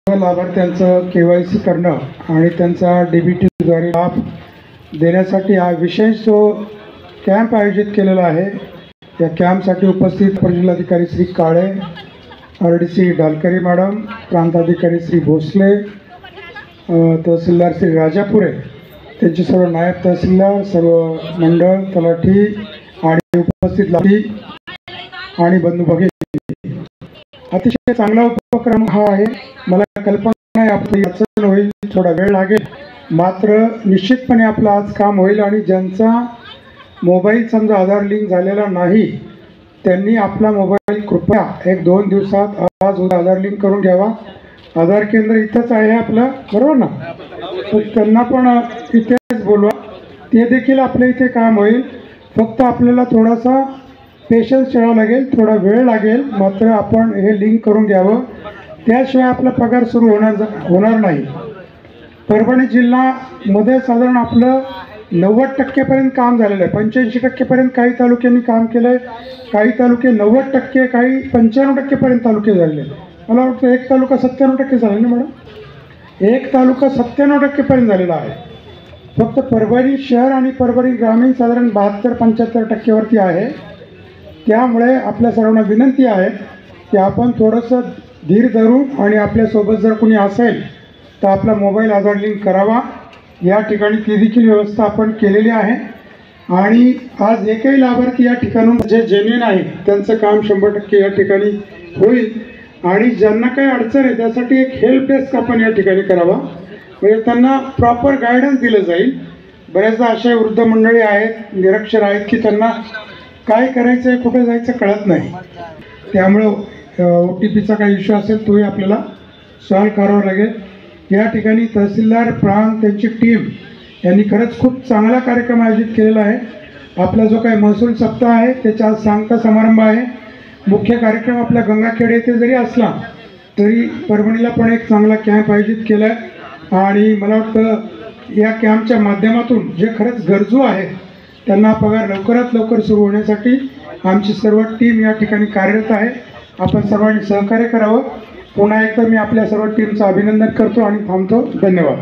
लाभार्थ्यांचं KYC करणं आणि त्यांचा DBTद्वारे लाभ देण्यासाठी हा विशेष जो कॅम्प आयोजित केलेला आहे। या कॅम्पसाठी उपस्थित जिल्हाधिकारी श्री काळे, RDC डालकरी मॅडम, प्रांताधिकारी श्री भोसले, तहसीलदार श्री राजापुरे, त्यांचे सर्व नायब तहसीलदार, सर्व मंडळ, तलाठी आणि उपस्थित लाठी आणि बंधू भगिनी, अतिशय चांगला उपक्रम हा आहे। मला कल्पना आहे आपली अडचण होईल, थोडा वेळ लागेल, मात्र निश्चितपणे आपलं आज काम होईल। आणि ज्यांचा मोबाईल समजा आधार लिंक झालेला नाही त्यांनी आपला मोबाईल कृपया 1-2 दिवसात आज आधार लिंक करून घ्यावा। आधार केंद्र इथंच आहे आपलं, बरोबर ना? तर त्यांना पण इथेच बोलवा, ते देखील आपल्या इथे काम होईल। फक्त आपल्याला थोडासा पेशन्स ठेवावा लागेल, थोडा वेळ लागेल, मात्र आपण हे लिंक करून घ्यावं, त्याशिवाय आपला पगार सुरू होणार नाही। परभणी जिल्ह्यामध्ये साधारण आपलं 90% काम झालेलं आहे, 85% काही तालुक्यांनी काम केलं आहे, काही तालुके 90%, काही 95% तालुके झालेले। मला वाटतं एक तालुका 97% झाला ना मॅडम? एक तालुका 97% झालेला आहे। फक्त परभणी शहर आणि परभणी ग्रामीण साधारण 72-75% आहे। त्यामुळे आपल्या सर्वांना विनंती आहे की आपण थोडंसं धीर धरून आणि आपल्यासोबत जर कोणी असेल तर आपला मोबाईल आधार लिंक करावा। या ठिकाणी ती देखील व्यवस्था आपण केलेली आहे। आणि आज एकही लाभार्थी या ठिकाणून जे जेन्युइन आहे त्यांचं काम 100% या ठिकाणी होईल। आणि ज्यांना काही अडचण आहे त्यासाठी एक हेल्प डेस्क आपण या ठिकाणी करावा, म्हणजे त्यांना प्रॉपर गायडन्स दिलं जाईल। बऱ्याचदा अशा वृद्ध मंडळी आहेत, निरक्षर आहेत की त्यांना काय करायचं आहे, कुठे जायचं कळत नाही। त्यामुळं OTPचा काही इश्यू असेल तोही आपल्याला सॉल्व करावा लागेल। या ठिकाणी तहसीलदार प्रांत त्यांची टीम यांनी खरंच खूप चांगला कार्यक्रम आयोजित केलेला आहे। आपला जो काही महसूल सप्ताह आहे त्याचा आज सांगता समारंभ आहे। मुख्य कार्यक्रम आपल्या गंगाखेड येथे जरी असला तरी परभणीला पण एक चांगला कॅम्प आयोजित केला आहे। आणि मला वाटतं या कॅम्पच्या माध्यमातून जे खरंच गरजू आहेत त्यांना पगार लवकरात लवकर सुरू होण्यासाठी आमची सर्व टीम या ठिकाणी कार्यरत आहे। आपण सर्वांनी सहकार्य करावं। पुन्हा एकदा मी आपल्या सर्व टीमचं अभिनंदन करतो आणि थांबतो। धन्यवाद।